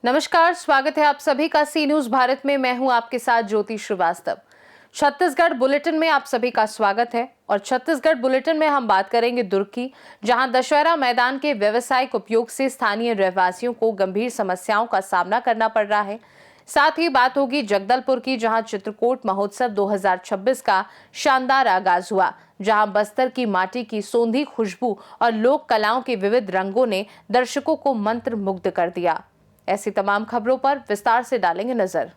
नमस्कार, स्वागत है आप सभी का सी न्यूज भारत में। मैं हूं आपके साथ ज्योति श्रीवास्तव। छत्तीसगढ़ बुलेटिन में आप सभी का स्वागत है और छत्तीसगढ़ बुलेटिन में हम बात करेंगे दुर्ग की, जहां दशहरा मैदान के व्यावसायिक उपयोग से स्थानीय रहवासियों को गंभीर समस्याओं का सामना करना पड़ रहा है। साथ ही बात होगी जगदलपुर की, जहां चित्रकोट महोत्सव 2026 का शानदार आगाज हुआ, जहां बस्तर की माटी की सोंधी खुशबू और लोक कलाओं के विविध रंगों ने दर्शकों को मंत्रमुग्ध कर दिया। ऐसी तमाम खबरों पर विस्तार से डालेंगे नजर।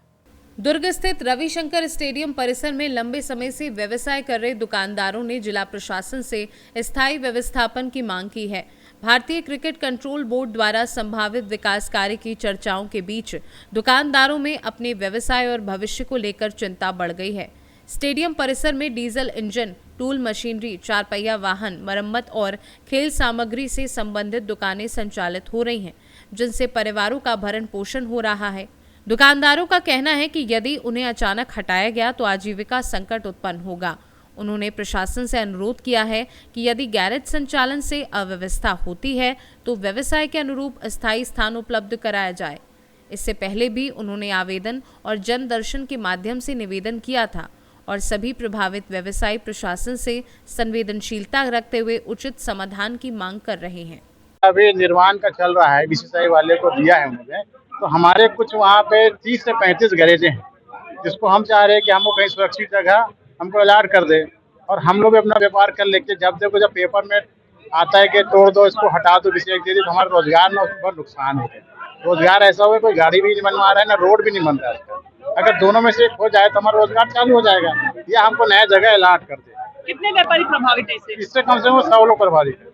दुर्ग स्थित रविशंकर स्टेडियम परिसर में लंबे समय से व्यवसाय कर रहे दुकानदारों ने जिला प्रशासन से स्थायी व्यवस्थापन की मांग की है। भारतीय क्रिकेट कंट्रोल बोर्ड द्वारा संभावित विकास कार्य की चर्चाओं के बीच दुकानदारों में अपने व्यवसाय और भविष्य को लेकर चिंता बढ़ गई है। स्टेडियम परिसर में डीजल इंजन, टूल मशीनरी, चार पहिया वाहन, मरम्मत और खेल सामग्री से संबंधित दुकानें संचालित हो रही हैं, जिनसे परिवारों का भरण पोषण हो रहा है। दुकानदारों का कहना है कि यदि उन्हें अचानक हटाया गया तो आजीविका संकट उत्पन्न होगा। उन्होंने प्रशासन से अनुरोध किया है कि यदि गैरेज संचालन से अव्यवस्था होती है तो व्यवसाय के अनुरूप अस्थायी स्थान उपलब्ध कराया जाए। इससे पहले भी उन्होंने आवेदन और जन दर्शन के माध्यम से निवेदन किया था और सभी प्रभावित व्यवसायी प्रशासन से संवेदनशीलता रखते हुए उचित समाधान की मांग कर रहे हैं। अभी निर्माण का चल रहा है, बीसीसीआई वाले को दिया है उन्होंने, तो हमारे कुछ वहाँ पे 30 से 35 गैरेजें हैं, जिसको हम चाह रहे हैं कि हमको कहीं सुरक्षित जगह हमको अलॉट कर दे और हम लोग अपना व्यापार कर लेके जब देखो जब पेपर में आता है कि तोड़ दो, इसको हटा दो, बीसीसीआई दे दी, तो हमारा रोजगार ना उसमें बहुत नुकसान है। रोजगार ऐसा हुआ, कोई गाड़ी भी नहीं बनवा रहा है, ना रोड भी नहीं बन रहा है उसका। अगर दोनों में से एक हो जाए तो हमारा रोजगार चालू हो जाएगा, या हमको नया जगह अलॉट कर दे। कितने व्यापारी प्रभावित है इससे कम से कम 100 लोग प्रभावित है।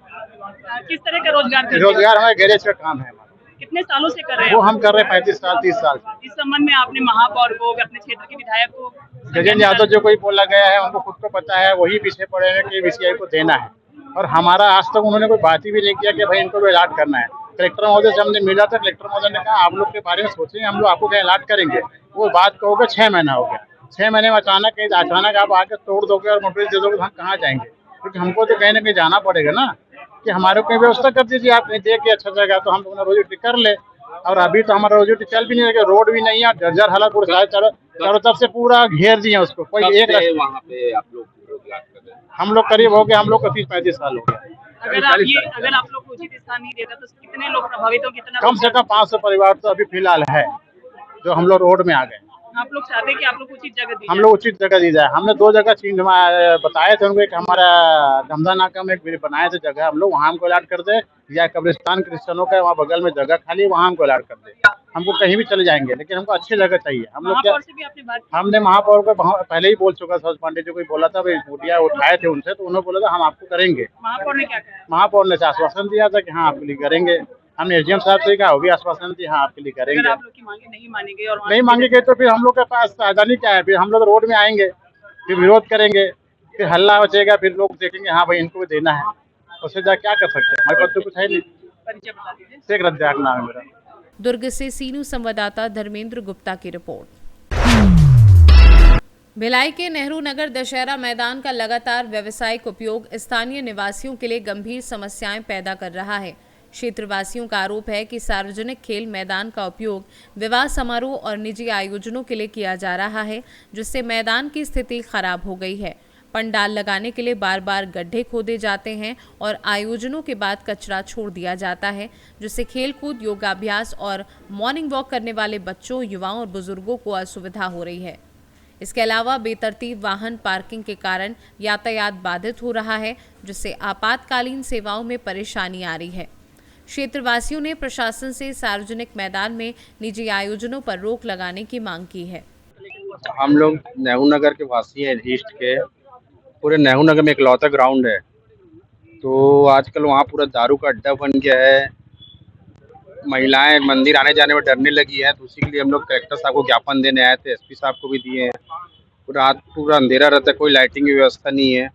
किस तरह का रोजगार हमारे गैरेज का काम है हमारा। कितने सालों से कर रहे हैं? वो हम कर रहे हैं 35 साल 30 साल से। इस संबंध में आपने महापौर को, अपने क्षेत्र के विधायक को, गजेंद्र यादव जो कोई बोला गया है उनको खुद को पता है, वही पीछे पड़े हैं कि बीसीसीआई को देना है, और हमारा आज तक उन्होंने कोई बात ही भी नहीं किया कि भाई इनको भी अलॉट करना है। कलेक्टर महोदय से हमने मिला था, कलेक्टर महोदय ने कहा आप लोग के बारे में सोचेंगे, हम लोग आपको कहीं अलॉट करेंगे। वो बात कहोगे 6 महीना हो गया, 6 महीने में अचानक आप आके तोड़ दोगे और नोटिस दे दोगे तो हम कहाँ जाएंगे? क्योंकि हमको तो कहीं ना कहीं जाना पड़ेगा ना, कि हमारे को व्यवस्था कर दीजिए आप, नहीं देख के अच्छा जगह तो हम अपना रोजी रोटी कर ले। और अभी तो हमारा रोजी रोटी चल भी नहीं रहा, रोड भी नहीं है, जर्जर हालत पूरा चारों तरफ से पूरा घेर दिए उसको। कोई एक वहाँ पे आप लोग हम लोग करीब हो गए, हम लोग का 30-35 साल हो गया। अगर आप लोग को उचित स्थान नहीं देता तो कितने लोग प्रभावित हो? कितना कम से कम 500 परिवार तो अभी फिलहाल है जो हम लोग रोड में आ गए। आप लोग चाहते हैं कि आप लोग उचित जगह दी हम लोग उचित जगह दी जाए। हमने 2 जगह बताए थे उनको, एक हमारा धमदा नाका में एक बनाए थे जगह, हम लोग वहाँ हमको अलॉट कर दे, या कब्रिस्तान क्रिश्चियनों का वहाँ बगल में जगह खाली, वहाँ हमको अलॉट कर दे। हमको कहीं भी चले जाएंगे, लेकिन हमको अच्छी जगह चाहिए। हम लोग क्या, हमने महापौर को पहले ही बोल चुका, सरोज पांडे जी को बोला था, मीडिया उठाए थे उनसे, तो उन्होंने बोला था हम आपको करेंगे। महापौर ने क्या कहा? महापौर ने आश्वासन दिया था कि हाँ आपके लिए करेंगे। हमने एसडीएम साहब से कहा, वो भी आश्वासन दिया हाँ आपके लिए करेंगे। आप लोग की मांगे नहीं मानेंगे और नहीं मांगेंगे तो फिर हम लोग के पास सावधानी क्या है? फिर हम लोग रोड में आएंगे, फिर विरोध करेंगे, फिर हल्ला मचेगा, फिर लोग देखेंगे हाँ भाई इनको भी देना है। उससे क्या कर सकते हैं, हमारे पास तो कुछ है नहीं। परिचय बता दीजिए। शेख रज्जाक नाम है मेरा। दुर्ग से सी न्यूज संवाददाता धर्मेंद्र गुप्ता की रिपोर्ट। भिलाई के नेहरू नगर दशहरा मैदान का लगातार व्यावसायिक उपयोग स्थानीय निवासियों के लिए गंभीर समस्याएं पैदा कर रहा है। क्षेत्रवासियों का आरोप है कि सार्वजनिक खेल मैदान का उपयोग विवाह समारोह और निजी आयोजनों के लिए किया जा रहा है, जिससे मैदान की स्थिति खराब हो गई है। पंडाल लगाने के लिए बार बार गड्ढे खोदे जाते हैं और आयोजनों के बाद कचरा छोड़ दिया जाता है, जिससे खेलकूद, योगाभ्यास और मॉर्निंग वॉक करने वाले बच्चों, युवाओं और बुजुर्गों को असुविधा हो रही है। इसके अलावा बेतरतीब वाहन पार्किंग के कारण यातायात बाधित हो रहा है, जिससे आपातकालीन सेवाओं में परेशानी आ रही है। क्षेत्रवासियों ने प्रशासन से सार्वजनिक मैदान में निजी आयोजनों पर रोक लगाने की मांग की है। हम लोग नेहरू नगर के वासी हैं, ईस्ट के। पूरे नेहरू नगर में इकलौता ग्राउंड है, तो आजकल वहाँ पूरा दारू का अड्डा बन गया है। महिलाएं मंदिर आने जाने में डरने लगी है, तो उसी के लिए हम लोग कलेक्टर साहब को ज्ञापन देने आए थे, एसपी साहब को भी दिए हैं। रात पूरा अंधेरा रहता है, कोई लाइटिंग की व्यवस्था नहीं है।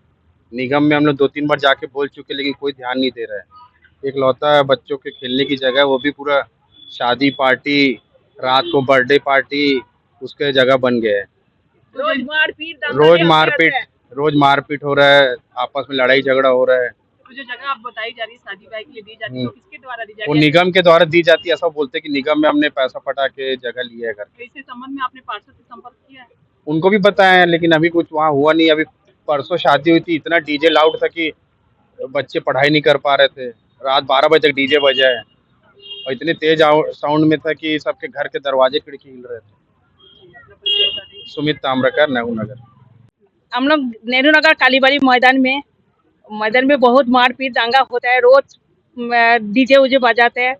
निगम में हम लोग 2-3 बार जाके बोल चुके, लेकिन कोई ध्यान नहीं दे रहा है। इकलौता बच्चों के खेलने की जगह, वो भी पूरा शादी पार्टी, रात को बर्थडे पार्टी, उसके जगह बन गए है। रोज रोज मारपीट हो रहा है, आपस में लड़ाई झगड़ा हो रहा है। तो जो जगह आप बताई जा रही है शादी ब्याह के लिए दी जाती है, वो किसके द्वारा दी वो जाती है? निगम के द्वारा दी जाती है, ऐसा बोलते हैं कि निगम में हमने पैसा फटा के जगह लिया है घर। तो इसके संबंध में आपने पार्षद से संपर्क किया है? उनको भी बताया है, लेकिन अभी कुछ वहाँ हुआ नहीं। अभी परसों शादी हुई थी, इतना डीजे लाउड था कि बच्चे पढ़ाई नहीं कर पा रहे थे। रात 12 बजे तक डीजे बजा है और इतने तेज साउंड में था कि सबके घर के दरवाजे खिड़की हिल रहे थे। अपना परिचय बता देंगे। सुमित ताम्रकर, नेहरू नगर। हम लोग नेहरू नगर कालीबाड़ी मैदान में बहुत मारपीट दंगा होता है। रोज डीजे उजे बजाते हैं,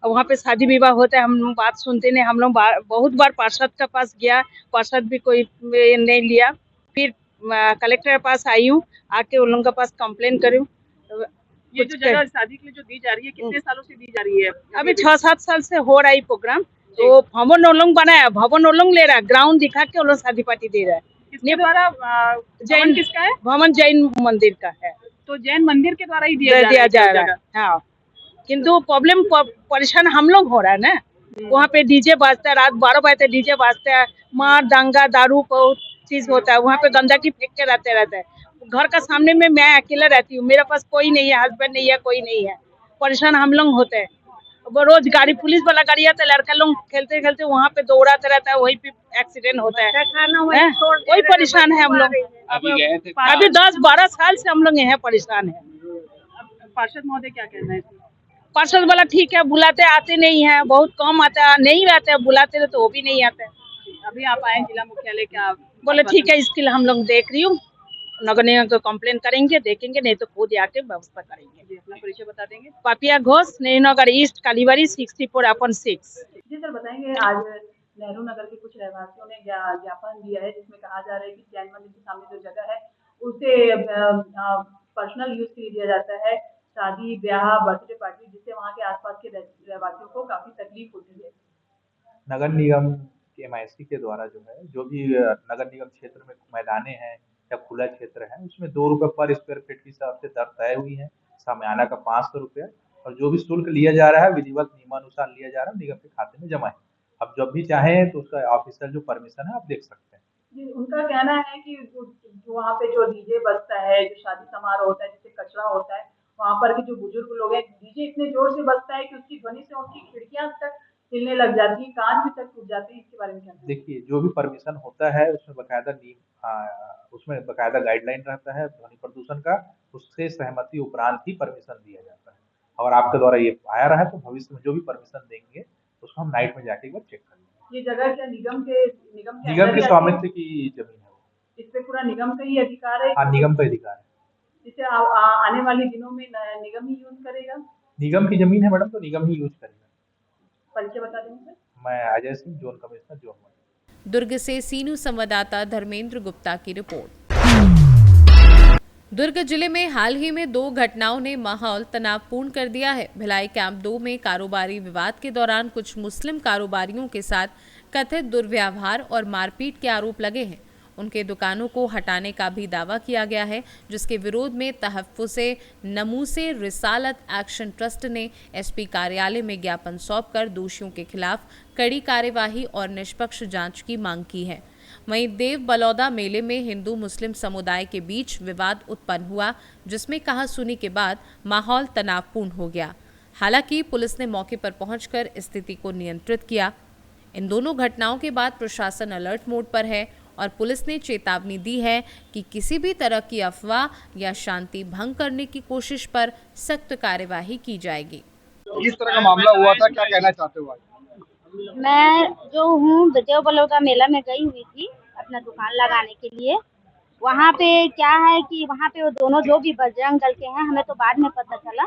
वहाँ पे शादी विवाह होता है। हम लोग बात सुनते नहीं। हम लोग बहुत बार पार्षद के पास गया, पार्षद भी कोई नहीं लिया। फिर कलेक्टर के पास आई हूँ, आके उन लोगों के पास कंप्लेन करूँ। ये जो जगह शादी के लिए जो दी जा रही है, कितने सालों से दी जा रही है? अभी 6-7 साल से हो रहा है प्रोग्राम। तो भवन उन लोग बनाया, भवन उन लोग ले रहा है, ग्राउंड दिखा के उन लोग शादी पार्टी दे रहा है। किसके द्वारा? जैन किसका है? भवन जैन मंदिर का है, तो जैन मंदिर के द्वारा ही दिया दिया जा रहा जगह। है। हाँ, किंतु प्रॉब्लम परेशान हम लोग हो रहा है ना। वहाँ पे डीजे बाजता है, रात 12 बजे तक डीजे बाजता है, मार दंगा दारू बहुत चीज होता है। वहाँ पे गंदगी फेंक के रहता है। घर का सामने में मैं अकेला रहती हूँ, मेरे पास कोई नहीं है, हस्बैंड नहीं है, कोई नहीं है। परेशान हम लोग होते हैं। वो रोज गाड़ी, पुलिस वाला गाड़ी आता है, लड़का लोग खेलते खेलते वहाँ पे दौड़ाते रहता है, वहीं पे एक्सीडेंट होता है। वही परेशान है हम लोग। अभी 10-12 साल से हम लोग यहाँ परेशान है। पार्षद महोदय क्या कहना है इसमें? पार्षद वाला ठीक है, बुलाते आते नहीं है, बहुत कम आता है, नहीं रहते हैं, बुलाते रहे तो वो भी नहीं आते हैं। अभी आप आए जिला मुख्यालय, क्या बोले ठीक है, इसके लिए हम लोग देख रही हूँ, नगर निगम को कंप्लेन करेंगे, देखेंगे, नहीं तो खुद आके व्यवस्था करेंगे। जी, अपना परिचय बता देंगे। पापिया घोष, नेहरू नगर ईस्ट, कालीबाड़ी 64/6। जी सर, बताएंगे आज नेहरू नगर के कुछ रहवासियों ने ज्ञापन दिया है, जिसमें कहा जा रहा है कि जैन मंदिर के सामने जो जगह है उसे पर्सनल यूज के लिए दिया जाता है, शादी ब्याह बर्थडे पार्टी, जिससे वहाँ के आसपास के रहवासियों को काफी तकलीफ होती है। नगर निगम के MIC के द्वारा जो भी नगर निगम क्षेत्र में मैदाने हैं या खुला क्षेत्र है, उसमें 2 रुपये पर स्क्वायर फीट की हिसाब से दर तय हुई है। सामियाना का 500 रुपये, और जो भी शुल्क लिया जा रहा है विधिवत नियमानुसार लिया जा रहा है, निगम के खाते में जमा है। अब जब भी चाहें तो उसका ऑफिशियल जो परमिशन है आप देख सकते हैं। जी, उनका कहना है कि वहाँ पे जो डीजे बजता है, जो शादी समारोह होता है, जिससे कचरा होता है, वहाँ पर के जो बुजुर्ग लोग हैं, डीजे इतने जोर से बजता है कि उसकी ध्वनि से उनकी खिड़कियां तक हिलने लग जाती है, कांच भी तक टूट जाते हैं। इसके बारे में क्या? देखिए, जो भी परमिशन होता है उसमें बकायदा गाइडलाइन रहता है ध्वनि प्रदूषण का, उससे सहमति उपरांत ही परमिशन दिया जाता है। और आपके द्वारा ये आया रहा है तो भविष्य में जो भी परमिशन देंगे उसको हम नाइट में जाके एक बार चेक कर लेंगे। ये जगह क्या निगम के स्वामित्व की जमीन है वो। इस पे पूरा निगम का ही अधिकार है? हाँ, निगम का अधिकार है। इसे आने वाले दिनों में निगम ही यूज करेगा? निगम की जमीन है मैडम, तो निगम ही यूज करेगा। परिचय बता देंगे सर। मैं Ajay Singh, zone commissioner, zone 1। दुर्ग से सीनू संवाददाता धर्मेंद्र गुप्ता की रिपोर्ट। दुर्ग जिले में हाल ही में 2 घटनाओं ने माहौल तनावपूर्ण कर दिया है। भिलाई कैंप 2 में कारोबारी विवाद के दौरान कुछ मुस्लिम कारोबारियों के साथ कथित दुर्व्यवहार और मारपीट के आरोप लगे हैं। उनके दुकानों को हटाने का भी दावा किया गया है, जिसके विरोध में तहफ्फुज़े नमूसे रिसालत एक्शन ट्रस्ट ने SP कार्यालय में ज्ञापन सौंपकर दोषियों के खिलाफ कड़ी कार्यवाही और निष्पक्ष जांच की मांग की है। वहीं देव बलौदा मेले में हिंदू मुस्लिम समुदाय के बीच विवाद उत्पन्न हुआ, जिसमें कहासुनी के बाद माहौल तनावपूर्ण हो गया। हालांकि पुलिस ने मौके पर पहुंचकर स्थिति को नियंत्रित किया। इन दोनों घटनाओं के बाद प्रशासन अलर्ट मोड पर है और पुलिस ने चेतावनी दी है कि किसी भी तरह की अफवाह या शांति भंग करने की कोशिश पर सख्त कार्यवाही की जाएगी। इस तरह का मामला हुआ था, क्या कहना चाहते हो आज? मैं जो हूँ देव बलौदा मेला में गई हुई थी अपना दुकान लगाने के लिए। वहाँ पे क्या है कि वहाँ पे वो दोनों जो भी बजरंग दल के हैं, हमें तो बाद में पता चला,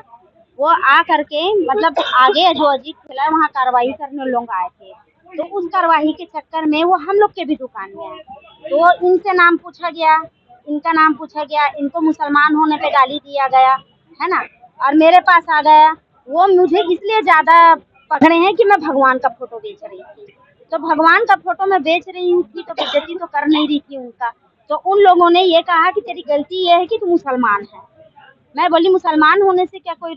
वो आ करके मतलब आगे जो अजीत खिला वहाँ कार्रवाई करने लोग आए थे। तो उस कार्रवाई के चक्कर में वो हम लोग के भी दुकान में आए, तो इनसे नाम पूछा गया, इनका नाम पूछा गया, इनको मुसलमान होने पे गाली दिया गया है ना, और मेरे पास आ गया। वो मुझे इसलिए ज्यादा पकड़े हैं कि मैं भगवान का फोटो बेच रही थी, तो भगवान का फोटो मैं बेच रही थी तो बेइज्जती तो कर नहीं रही थी उनका। तो उन लोगों ने ये कहा कि तेरी गलती ये है कि तू मुसलमान है। मैं बोली मुसलमान होने से क्या कोई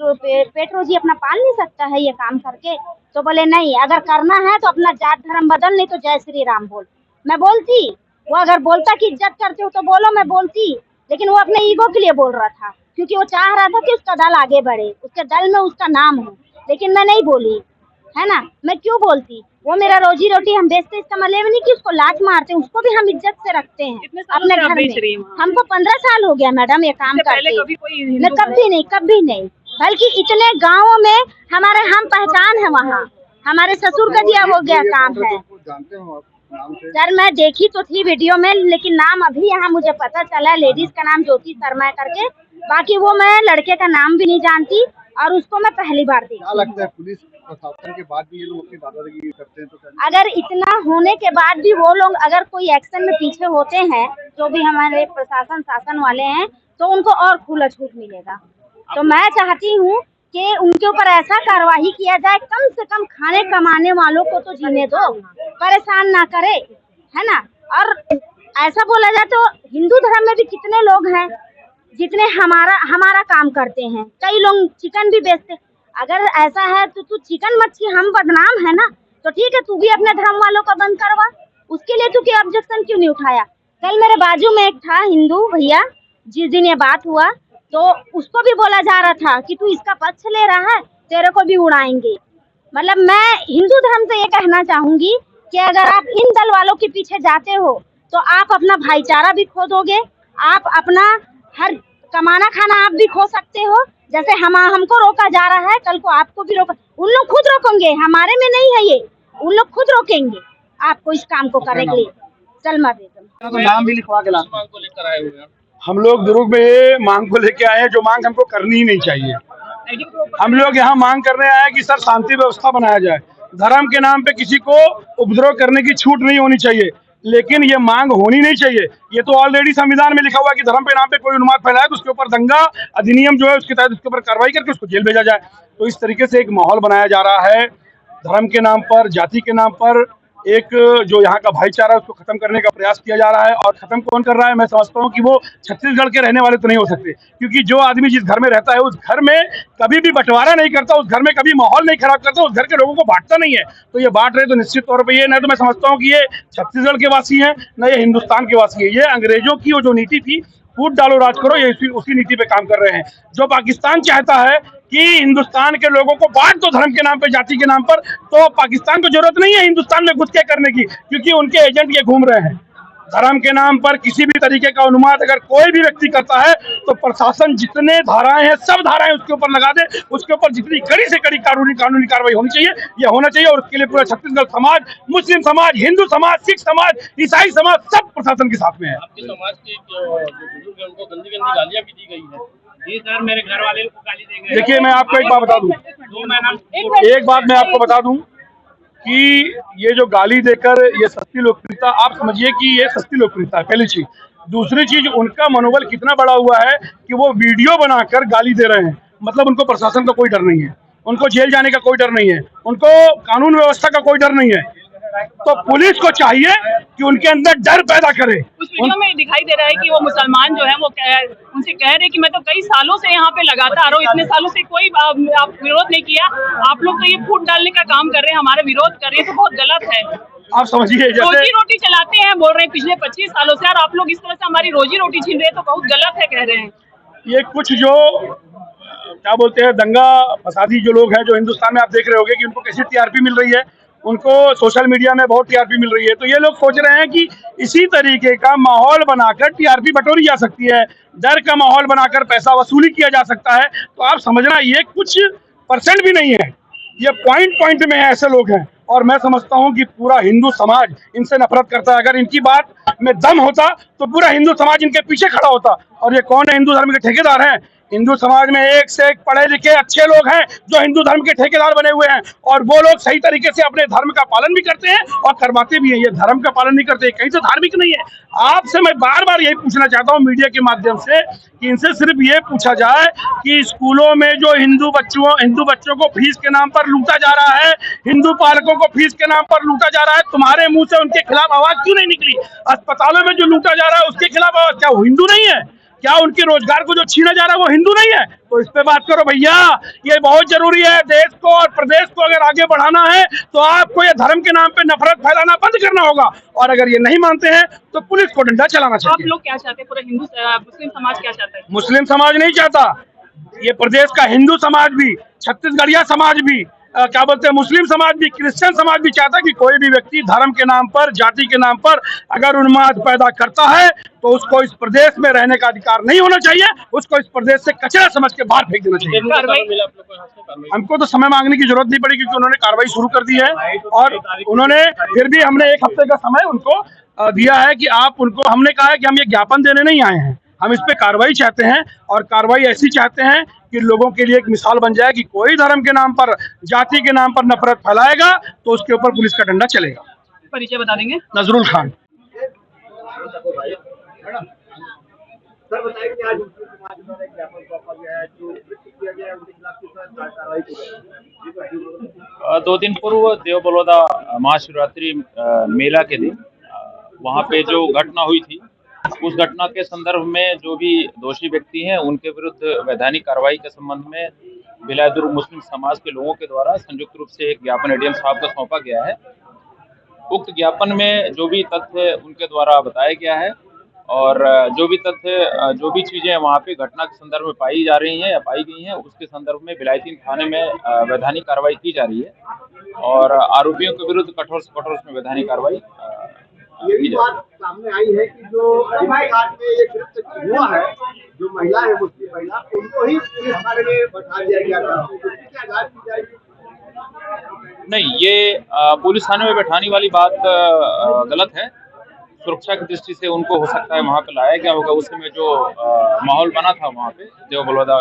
पेट रोजी अपना पाल नहीं सकता है ये काम करके? तो बोले नहीं, अगर करना है तो अपना जात धर्म बदल, नहीं तो जय श्री राम बोल। मैं बोलती, वो अगर बोलता कि इज्जत करते हो तो बोलो, मैं बोलती लेकिन वो अपने ईगो के लिए बोल रहा था, क्योंकि वो चाह रहा था कि उसका दल आगे बढ़े, उसके दल में उसका नाम हो। लेकिन मैं नहीं बोली, है ना, मैं क्यों बोलती? वो मेरा रोजी रोटी हम बेचते, इसका मतलब नहीं कि उसको लात मारते हैं, उसको भी हम इज्जत से रखते हैं अपने घर में। हमको 15 साल हो गया मैडम ये काम करते। मैं कभी नहीं, बल्कि इतने गाँवों में हमारे हम पहचान है, वहाँ हमारे ससुर का दिया हो गया काम है। सर मैं देखी तो थी वीडियो में, लेकिन नाम अभी यहाँ मुझे पता चला, लेडीज का नाम ज्योति शर्मा करके, बाकी वो मैं लड़के का नाम भी नहीं जानती और उसको मैं पहली बार देखी। क्या लगता है पुलिस प्रशासन के बाद भी ये लोग अपनी दादागिरी करते हैं तो अगर इतना होने के बाद भी वो लोग अगर कोई एक्शन में पीछे होते हैं, जो भी हमारे प्रशासन शासन वाले हैं, तो उनको और खुला छूट मिलेगा। तो मैं चाहती हूँ कि उनके ऊपर ऐसा कार्रवाई किया जाए, कम से कम खाने कमाने वालों को तो जीने दो, परेशान ना करे, है ना। और ऐसा बोला जाए तो हिंदू धर्म में भी कितने लोग हैं जितने हमारा काम करते हैं। कई लोग चिकन भी बेचते। अगर ऐसा है तो तू चिकन मच्छी हम बदनाम है ना, तो ठीक है, तू भी अपने धर्म वालों का बंद करवा। उसके लिए तू क्या ऑब्जेक्शन क्यों नहीं उठाया? कल मेरे बाजू में एक था हिंदू भैया, जिस दिन ये बात हुआ तो उसको भी बोला जा रहा था कि तू इसका पक्ष ले रहा है, तेरे को भी उड़ाएंगे। मतलब मैं हिंदू धर्म से ये कहना चाहूंगी कि अगर आप इन दल वालों के पीछे जाते हो तो आप अपना भाईचारा भी खो दोगे, आप अपना हर कमाना खाना आप भी खो सकते हो। जैसे हमको रोका जा रहा है, कल को आपको भी रोका, उन लोग खुद रोकेंगे, हमारे में नहीं है ये, उन लोग खुद रोकेंगे आपको इस काम को करने के लिए। सलमा बेगम नाम भी लिखवा के लाना। हम लोग दुर्ग में ये मांग को लेके आए हैं, जो मांग हमको करनी ही नहीं चाहिए। हम लोग यहाँ मांग करने आए हैं कि सर शांति व्यवस्था बनाया जाए, धर्म के नाम पे किसी को उपद्रव करने की छूट नहीं होनी चाहिए, लेकिन ये मांग होनी नहीं चाहिए। ये तो ऑलरेडी संविधान में लिखा हुआ है कि धर्म के नाम पे कोई उन्माद फैलाए तो उसके ऊपर दंगा अधिनियम जो है उसके तहत उसके ऊपर कार्रवाई करके उसको जेल भेजा जाए। तो इस तरीके से एक माहौल बनाया जा रहा है, धर्म के नाम पर, जाति के नाम पर एक जो यहाँ का भाईचारा उसको खत्म करने का प्रयास किया जा रहा है। और खत्म कौन कर रहा है? मैं समझता हूँ कि वो छत्तीसगढ़ के रहने वाले तो नहीं हो सकते, क्योंकि जो आदमी जिस घर में रहता है उस घर में कभी भी बंटवारा नहीं करता, उस घर में कभी माहौल नहीं खराब करता, उस घर के लोगों को बांटता नहीं है। तो ये बांट रहे तो निश्चित तौर पर ये न तो मैं समझता हूँ कि ये छत्तीसगढ़ के वासी हैं, न ये हिंदुस्तान के वासी है। ये अंग्रेजों की वो जो नीति थी, फूट डालो राज करो, ये उसी नीति पे काम कर रहे हैं। जो पाकिस्तान चाहता है कि हिंदुस्तान के लोगों को बांट दो धर्म के नाम पे, जाति के नाम पर, तो पाकिस्तान को जरूरत नहीं है हिंदुस्तान में घुस के करने की, क्योंकि उनके एजेंट ये घूम रहे हैं। धर्म के नाम पर किसी भी तरीके का उन्माद अगर कोई भी व्यक्ति करता है तो प्रशासन जितने धाराएं हैं सब धाराएं उसके ऊपर लगा दे, उसके ऊपर जितनी कड़ी से कड़ी कानूनी कार्रवाई होनी चाहिए, ये होना चाहिए। और उसके लिए पूरा छत्तीसगढ़ समाज, मुस्लिम समाज, हिंदू समाज, सिख समाज, ईसाई समाज, सब प्रशासन के साथ में है। आपके समाज के बुजुर्ग हैं उनको गंदी गंदी गालियां भी दी गई है। जी सर, मेरे घर वाले को गाली दे गए। देखिए मैं आपको एक बात बता दूं, एक बात मैं आपको बता दूं कि ये जो गाली देकर ये सस्ती लोकप्रियता, आप समझिए कि ये सस्ती लोकप्रियता है, पहली चीज। दूसरी चीज, उनका मनोबल कितना बड़ा हुआ है कि वो वीडियो बनाकर गाली दे रहे हैं। मतलब उनको प्रशासन का कोई डर नहीं है, उनको जेल जाने का कोई डर नहीं है, उनको कानून व्यवस्था का कोई डर नहीं है। तो पुलिस को चाहिए कि उनके अंदर डर पैदा करे। उस वीडियो में दिखाई दे रहा है कि वो मुसलमान जो है वो उनसे कह रहे कि मैं तो कई सालों से यहाँ पे लगातार आ रहा हूँ, इतने सालों से कोई आप विरोध नहीं किया, आप लोग तो ये फूट डालने का काम कर रहे हैं, हमारा विरोध कर रहे हैं, तो बहुत गलत है। आप समझिए, रोजी रोटी चलाते हैं, बोल रहे हैं पिछले 25 सालों से, और आप लोग इस तरह से हमारी रोजी रोटी छीन रहे हैं, तो बहुत गलत है कह रहे हैं। ये कुछ जो क्या बोलते हैं दंगा फसादी जो लोग हैं, जो हिंदुस्तान में आप देख रहे होंगे कि उनको कैसी टीआरपी मिल रही है, उनको सोशल मीडिया में बहुत टीआरपी मिल रही है। तो ये लोग सोच रहे हैं कि इसी तरीके का माहौल बनाकर टीआरपी बटोरी जा सकती है, डर का माहौल बनाकर पैसा वसूली किया जा सकता है। तो आप समझना, ये कुछ % भी नहीं है, ये पॉइंट में ऐसे लोग हैं। और मैं समझता हूं कि पूरा हिंदू समाज इनसे नफरत करता है। अगर इनकी बात में दम होता तो पूरा हिंदू समाज इनके पीछे खड़ा होता। और ये कौन है? हिंदू धर्म के ठेकेदार हैं। हिंदू समाज में एक से एक पढ़े लिखे अच्छे लोग हैं जो हिंदू धर्म के ठेकेदार बने हुए हैं, और वो लोग सही तरीके से अपने धर्म का पालन भी करते हैं और करवाते भी हैं। ये धर्म का पालन नहीं करते, कहीं से धार्मिक नहीं है। आपसे मैं बार बार यही पूछना चाहता हूँ मीडिया के माध्यम से कि इनसे सिर्फ ये पूछा जाए कि स्कूलों में जो हिंदू बच्चों को फीस के नाम पर लूटा जा रहा है, हिंदू पालकों को फीस के नाम पर लूटा जा रहा है, तुम्हारे मुंह से उनके खिलाफ आवाज क्यों नहीं निकली? अस्पतालों में जो लूटा जा रहा है उसके खिलाफ आवाज, क्या वो हिंदू नहीं है? क्या उनके रोजगार को जो छीना जा रहा है वो हिंदू नहीं है? तो इस पे बात करो भैया, ये बहुत जरूरी है। देश को और प्रदेश को अगर आगे बढ़ाना है तो आपको ये धर्म के नाम पे नफरत फैलाना बंद करना होगा, और अगर ये नहीं मानते हैं तो पुलिस को डंडा चलाना चाहिए। आप लोग क्या चाहते हैं, पूरा हिंदू मुस्लिम समाज क्या चाहता है? मुस्लिम समाज नहीं चाहता, ये प्रदेश का हिंदू समाज भी, छत्तीसगढ़िया समाज भी, क्या बोलते हैं, मुस्लिम समाज भी, क्रिश्चियन समाज भी चाहता है कि कोई भी व्यक्ति धर्म के नाम पर, जाति के नाम पर अगर उन्माद पैदा करता है तो उसको इस प्रदेश में रहने का अधिकार नहीं होना चाहिए, उसको इस प्रदेश से कचरा समझ के बाहर फेंक देना चाहिए। हमको तो समय मांगने की जरूरत नहीं पड़ी क्योंकि उन्होंने कार्रवाई शुरू कर दी है, और उन्होंने फिर भी हमने 1 हफ्ते का समय उनको दिया है कि आप उनको, हमने कहा है कि हम ये ज्ञापन देने नहीं आए हैं, हम इस पे कार्रवाई चाहते हैं, और कार्रवाई ऐसी चाहते हैं कि लोगों के लिए एक मिसाल बन जाए कि कोई धर्म के नाम पर, जाति के नाम पर नफरत फैलाएगा तो उसके ऊपर पुलिस का डंडा चलेगा। परिचय बता देंगे? नजरुल खान। सर बताइए कि आज मुस्लिम समाज द्वारा एक ज्ञापन सौंपा गया है, जो किया गया है उनके खिलाफ किस तरह कार्रवाई की जाएगी? 2 दिन पूर्व देव बलौदा महाशिवरात्रि मेला के दिन वहाँ पे जो घटना हुई थी, उस घटना के संदर्भ में जो भी दोषी व्यक्ति हैं उनके विरुद्ध वैधानिक कार्रवाई के संबंध में भिलाई दुर्ग मुस्लिम समाज के लोगों के द्वारा संयुक्त रूप से एक ज्ञापन एडीएम साहब को सौंपा गया है। उक्त ज्ञापन में जो भी तथ्य उनके द्वारा बताया गया है और जो भी तथ्य, जो भी चीजें वहाँ पे घटना के संदर्भ में पाई जा रही हैं या पाई गई हैं, उसके संदर्भ में भिलाई 3 थाने में वैधानिक कार्रवाई की जा रही है और आरोपियों के विरुद्ध कठोर से कठोर उसमें वैधानिक कार्रवाई ये भी बात सामने आई है कि जो घाट में ये कृत्य हुआ है, जो महिला है, मुस्लिम महिला, उनको ही पुलिस थाने में बैठा दिया गया था, क्या जांच की जाएगी? नहीं, ये पुलिस थाने में बैठाने वाली बात गलत है। सुरक्षा की दृष्टि से उनको हो सकता है वहाँ पे लाया गया होगा। उस समय जो माहौल बना था वहाँ पे देव बलौदा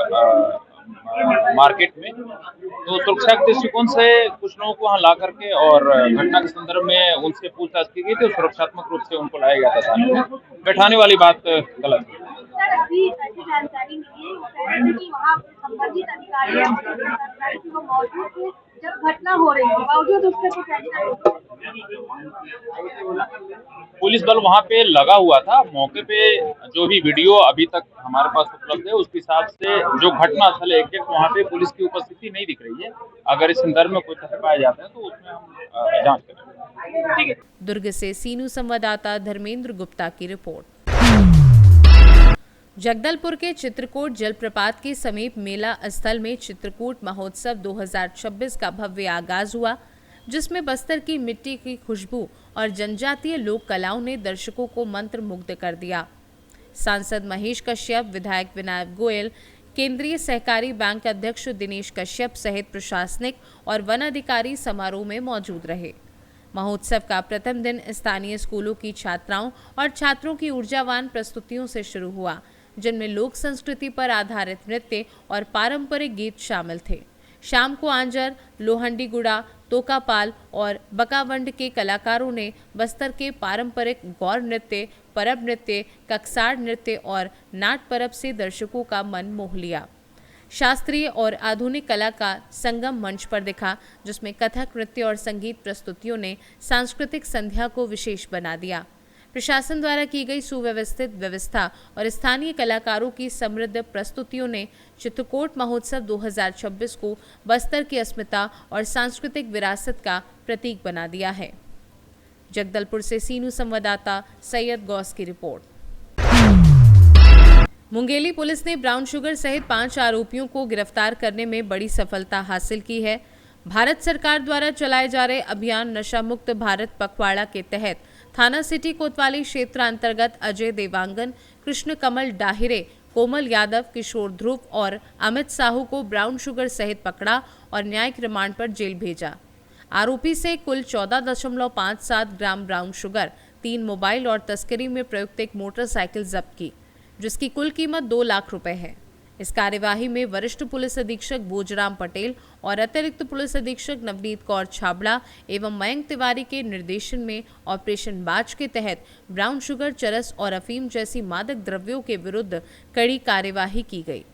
मार्केट में, तो सुरक्षा के दृष्टिकोण से कुछ लोगों को वहाँ ला करके और घटना के संदर्भ में उनसे पूछताछ की गई थी, तो सुरक्षात्मक रूप से उनको लाया गया था थाने में। बैठाने वाली बात गलत है। अभी ऐसी जानकारी मिली है कि वहाँ संबंधित अधिकारी मौजूद थे जब घटना हो रही है, बावजूद उसके कुछ एक्शन। पुलिस बल वहाँ पे लगा हुआ था। मौके पे जो भी वीडियो अभी तक हमारे पास उपलब्ध है उसके हिसाब से जो घटना स्थल एग्जैक्ट वहाँ पे पुलिस की उपस्थिति नहीं दिख रही है। अगर इस संदर्भ में कोई तथ्य पाया जाता है तो उसमें हम जांच करेंगे। ठीक है। दुर्ग से सीनू संवाददाता धर्मेंद्र गुप्ता की रिपोर्ट। जगदलपुर के चित्रकूट जलप्रपात के समीप मेला स्थल में चित्रकूट महोत्सव 2026 का भव्य आगाज हुआ, जिसमें बस्तर की मिट्टी की खुशबू और जनजातीय लोक कलाओं ने दर्शकों को मंत्र मुग्ध कर दिया। सांसद महेश कश्यप, विधायक विनायक गोयल, केंद्रीय सहकारी बैंक अध्यक्ष दिनेश कश्यप सहित प्रशासनिक और वन अधिकारी समारोह में मौजूद रहे। महोत्सव का प्रथम दिन स्थानीय स्कूलों की छात्राओं और छात्रों की ऊर्जावान प्रस्तुतियों से शुरू हुआ, जिनमें लोक संस्कृति पर आधारित नृत्य और पारंपरिक गीत शामिल थे। शाम को आंजर, लोहंडी गुड़ा, तोकापाल और बकावंड के कलाकारों ने बस्तर के पारंपरिक गौर नृत्य, परब नृत्य, ककसाड़ नृत्य और नाट परब से दर्शकों का मन मोह लिया। शास्त्रीय और आधुनिक कला का संगम मंच पर दिखा, जिसमें कथक नृत्य और संगीत प्रस्तुतियों ने सांस्कृतिक संध्या को विशेष बना दिया। प्रशासन द्वारा की गई सुव्यवस्थित व्यवस्था और स्थानीय कलाकारों की समृद्ध प्रस्तुतियों ने चित्रकूट महोत्सव 2026 को बस्तर की अस्मिता और सांस्कृतिक विरासत का प्रतीक बना दिया है। जगदलपुर से सीनू संवाददाता सैयद गौस की रिपोर्ट। मुंगेली पुलिस ने ब्राउन शुगर सहित 5 आरोपियों को गिरफ्तार करने में बड़ी सफलता हासिल की है। भारत सरकार द्वारा चलाए जा रहे अभियान नशा मुक्त भारत पखवाड़ा के तहत थाना सिटी कोतवाली क्षेत्र अंतर्गत अजय देवांगन, कृष्ण कमल डाहिरे, कोमल यादव, किशोर ध्रुव और अमित साहू को ब्राउन शुगर सहित पकड़ा और न्यायिक रिमांड पर जेल भेजा। आरोपी से कुल 14.57 ग्राम ब्राउन शुगर, 3 मोबाइल और तस्करी में प्रयुक्त एक मोटरसाइकिल जब्त की, जिसकी कुल कीमत 2 लाख रुपए है। इस कार्यवाही में वरिष्ठ पुलिस अधीक्षक भोजराम पटेल और अतिरिक्त पुलिस अधीक्षक नवनीत कौर छाबड़ा एवं मयंक तिवारी के निर्देशन में ऑपरेशन बाज के तहत ब्राउन शुगर, चरस और अफीम जैसी मादक द्रव्यों के विरुद्ध कड़ी कार्यवाही की गई।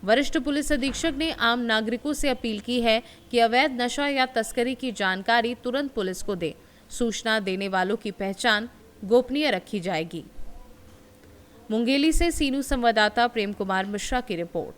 वरिष्ठ पुलिस अधीक्षक ने आम नागरिकों से अपील की है कि अवैध नशा या तस्करी की जानकारी तुरंत पुलिस को दें। सूचना देने वालों की पहचान गोपनीय रखी जाएगी। मुंगेली से सीनू संवाददाता प्रेम कुमार मिश्रा की रिपोर्ट।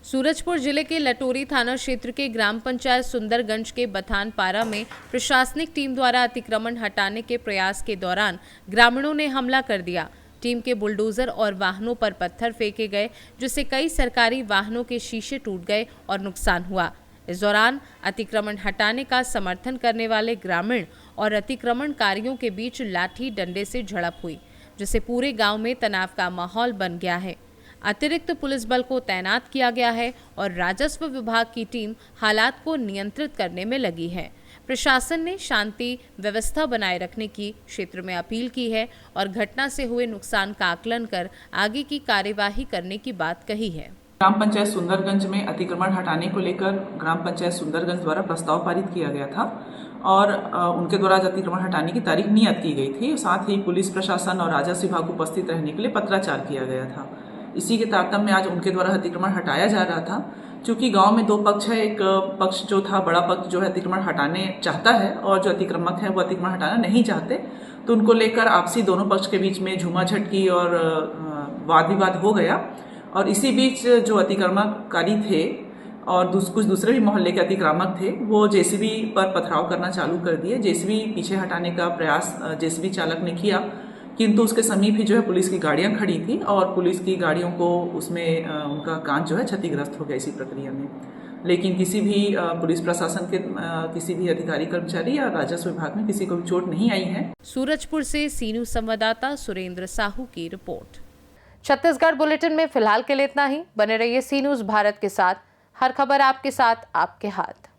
सूरजपुर जिले के लटोरी थाना क्षेत्र के ग्राम पंचायत सुंदरगंज के बथानपारा में प्रशासनिक टीम द्वारा अतिक्रमण हटाने के प्रयास के दौरान ग्रामीणों ने हमला कर दिया। टीम के बुलडोजर और वाहनों पर पत्थर फेंके गए, जिससे कई सरकारी वाहनों के शीशे टूट गए और नुकसान हुआ। इस दौरान अतिक्रमण हटाने का समर्थन करने वाले ग्रामीण और अतिक्रमणकारियों के बीच लाठी डंडे से झड़प हुई, जिससे पूरे गांव में तनाव का माहौल बन गया है। अतिरिक्त पुलिस बल को तैनात किया गया है और राजस्व विभाग की टीम हालात को नियंत्रित करने में लगी है। प्रशासन ने शांति व्यवस्था बनाए रखने की क्षेत्र में अपील की है और घटना से हुए नुकसान का आकलन कर आगे की कार्यवाही करने की बात कही है। ग्राम पंचायत सुंदरगंज में अतिक्रमण हटाने को लेकर ग्राम पंचायत सुंदरगंज द्वारा प्रस्ताव पारित किया गया था और उनके द्वारा अतिक्रमण हटाने की तारीख नियत की गई थी। साथ ही पुलिस प्रशासन और राजस्व विभाग को उपस्थित रहने के लिए पत्राचार किया गया था। इसी के तारतम्य में आज उनके द्वारा अतिक्रमण हटाया जा रहा था। क्योंकि गांव में दो पक्ष है, एक पक्ष जो था बड़ा पक्ष जो है अतिक्रमण हटाने चाहता है और जो अतिक्रमक है वो अतिक्रमण हटाना नहीं चाहते, तो उनको लेकर आपसी दोनों पक्ष के बीच में झूमाझटकी और वाद विवाद हो गया। और इसी बीच जो अतिक्रमणकारी थे और कुछ दूसरे भी मोहल्ले के अतिक्रमक थे, वो जेसीबी पर पथराव करना चालू कर दिए। जेसीबी पीछे हटाने का प्रयास जेसीबी चालक ने किया, किंतु उसके समीप ही जो है पुलिस की गाड़ियां खड़ी थी और पुलिस की गाड़ियों को उसमें उनका कांच जो है क्षतिग्रस्त हो गया इसी प्रक्रिया में। लेकिन किसी भी पुलिस प्रशासन के किसी भी अधिकारी कर्मचारी या राजस्व विभाग में किसी को भी चोट नहीं आई है। सूरजपुर से सीनू संवाददाता सुरेंद्र साहू की रिपोर्ट। छत्तीसगढ़ बुलेटिन में फिलहाल के लिए इतना ही। बने रहिए सी न्यूज़ भारत के साथ। हर खबर आपके साथ, आपके हाथ।